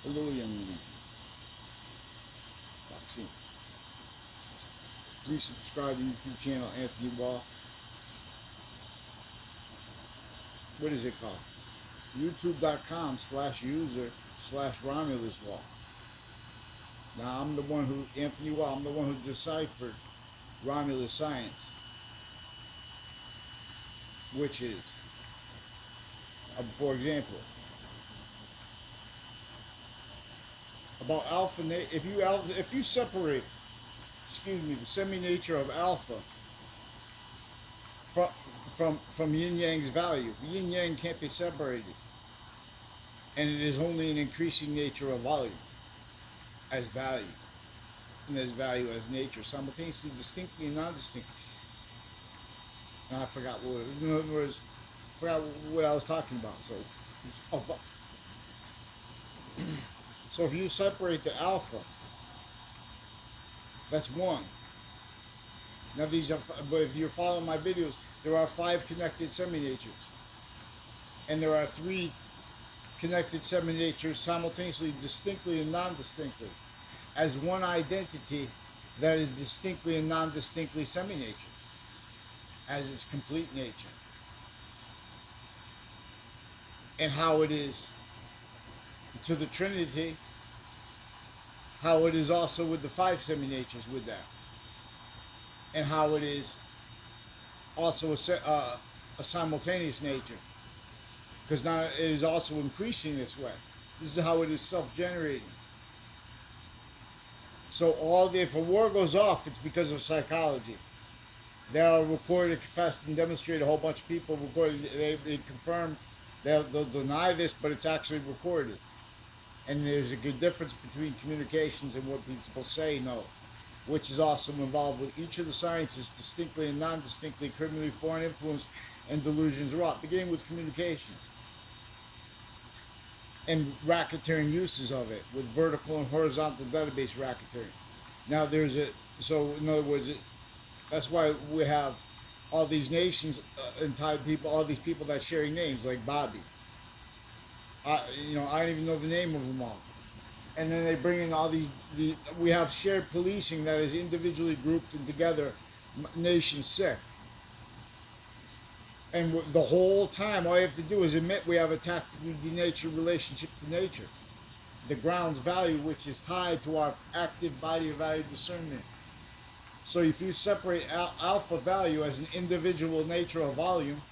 Hello, young Luigi. Boxing. Please subscribe to the YouTube channel, Anthony Wall. What is it called? YouTube.com/user/Romulus Wall. Now, I'm the one who, Anthony Wall, I'm the one who deciphered Romulus science, which is, for example, about alpha. If you separate, the semi-nature of alpha from from yin yang's value, yin yang can't be separated, and it is only an increasing nature of volume as value, and as value as nature, simultaneously, distinctly and non-distinctly. And I forgot what. In other words, forgot what I was talking about. So if you separate the alpha, that's one. Now these are, but if you're following my videos, there are 5 connected semi-natures, and there are 3 connected semi-natures simultaneously, distinctly and non-distinctly, as one identity that is distinctly and non-distinctly semi-nature, as its complete nature, and how it is to the Trinity, how it is also with the 5 semi-natures with that, and how it is also a simultaneous nature, because now it is also increasing this way. This is how it is self-generating. So if a war goes off, it's because of psychology. They are recorded, confessed, and demonstrated. A whole bunch of people recorded. They confirmed. They'll deny this, but it's actually recorded. And there's a good difference between communications and what people say no, which is also involved with each of the sciences, distinctly and non-distinctly, criminally foreign influence and delusions wrought, beginning with communications and racketeering uses of it, with vertical and horizontal database racketeering. Now so in other words, that's why we have all these nations and type people, all these people that sharing names like Bobby. I don't even know the name of them all. And then they bring in all we have shared policing that is individually grouped and together, nation sick. And the whole time, all you have to do is admit we have a tactically denatured relationship to nature. The ground's value, which is tied to our active body of value discernment. So if you separate alpha value as an individual nature of volume,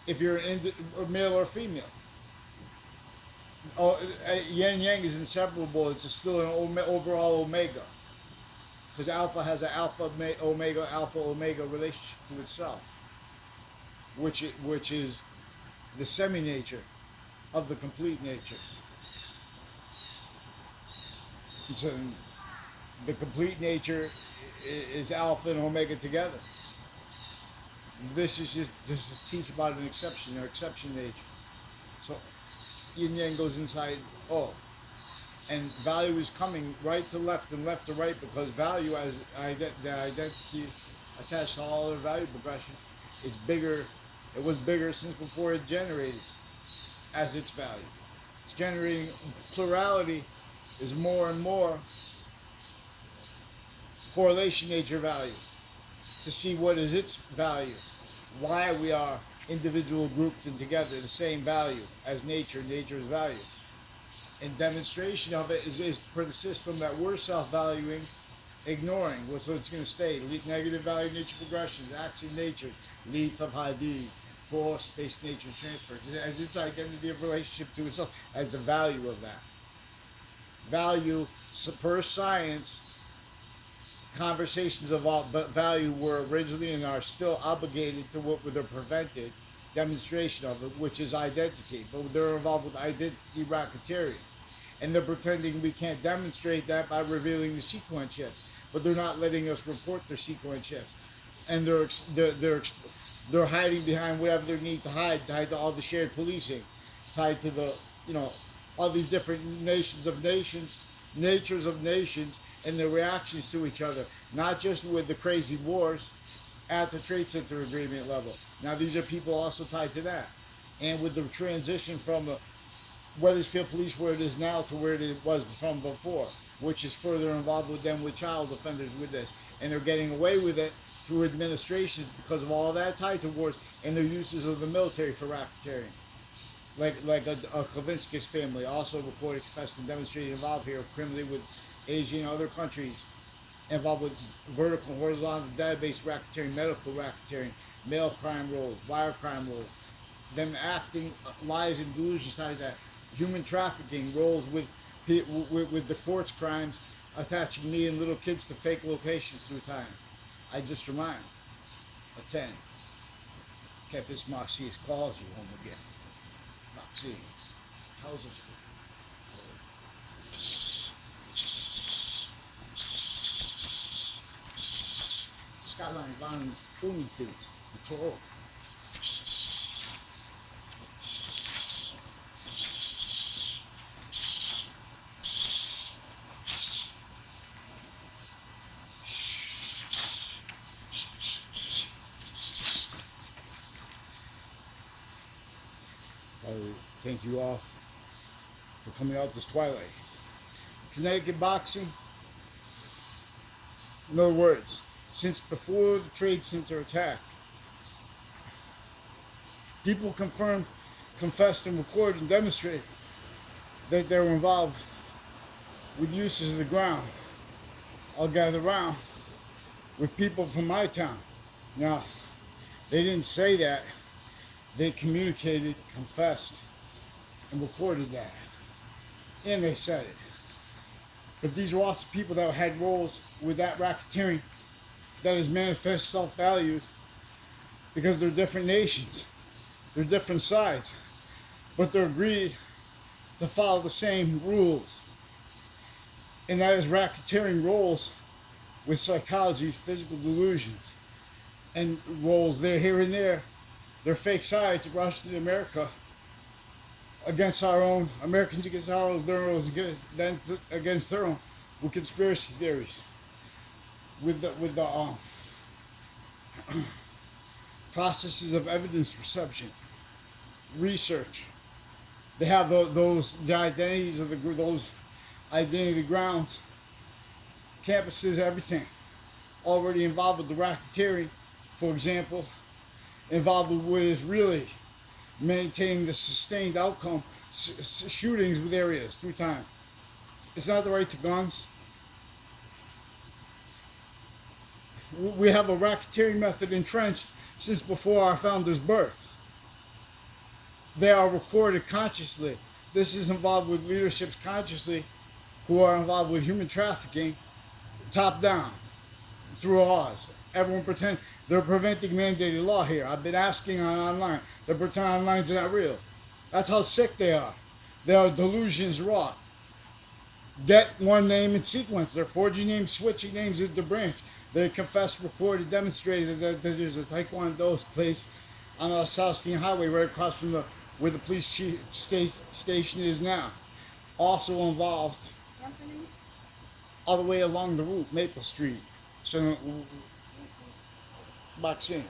if you're male or female, yin yang is inseparable. It's still an overall omega, because alpha has an alpha omega relationship to itself, which is the semi-nature of the complete nature. And so the complete nature is alpha and omega together. This is teach about an exception or exception nature. So yin yang goes inside all, and value is coming right to left and left to right, because value as the identity attached to all other value progression is bigger. It was bigger since before it generated as its value. It's generating plurality is more and more correlation nature value to see what is its value, why we are individual grouped and together, the same value as nature's value. And demonstration of it is per the system that we're self-valuing, ignoring. So it's going to stay negative value nature progressions, action natures, leaf of Hadid, force space nature transfer, as its identity of relationship to itself, as the value of that. Value, per science, conversations of value were originally and are still obligated to what they're prevented demonstration of it, which is identity. But they're involved with identity racketeering, and they're pretending we can't demonstrate that by revealing the sequence shifts. But they're not letting us report their sequence shifts, and they're hiding behind whatever they need to hide, tied to all the shared policing, tied to the all these different natures of nations, and their reactions to each other, not just with the crazy wars at the Trade Center Agreement level. Now these are people also tied to that. and with the transition from Weathersfield Police where it is now to where it was from before, which is further involved with them with child offenders with this. And they're getting away with it through administrations because of all that tied to wars and their uses of the military for racketeering. Like a Kavinsky's family also reported, confessed, and demonstrated involved here criminally with Asia and other countries involved with vertical and horizontal database racketeering, medical racketeering, mail crime rolls, wire crime rolls, them acting lies and delusions tied to that, human trafficking rolls with the courts crimes, attaching me and little kids to fake locations through time. I just remind, attend. Kepis Marcius calls you home again. Marcius tells us. Skyline Van Unifield, the Toro. Thank you all for coming out this twilight. Connecticut Boxing, in other words, since before the Trade Center attack, people confirmed, confessed, and recorded and demonstrated that they were involved with uses of the ground. I'll gather around with people from my town. Now, they didn't say that. They communicated, confessed, and recorded that. And they said it. But these are also people that had roles with that racketeering that is manifest self-values because they're different nations. They're different sides. But they're agreed to follow the same rules. And that is racketeering roles with psychologies, physical delusions, and roles there, here, and there. They're fake sides rushed to America against our own, Americans against our own, their own against their own, with conspiracy theories, with the processes of evidence reception, research. They have the identities of those identity grounds, campuses, everything already involved with the racketeering. For example, involved with is really maintaining the sustained outcome, shootings with areas through time. It's not the right to guns. We have a racketeering method entrenched since before our founders' birth. They are recorded consciously. This is involved with leaderships consciously who are involved with human trafficking, top down, through laws. Everyone pretend they're preventing mandated law here. I've been asking online. They're pretending online's not real. That's how sick they are. They are delusions wrought. Get one name in sequence. They're forging names, switching names at the branch. They confessed, recorded, demonstrated that there's a Taekwondo place on the South Steen Highway right across from where the police station is now. Also involved all the way along the route, Maple Street. So, Boxing.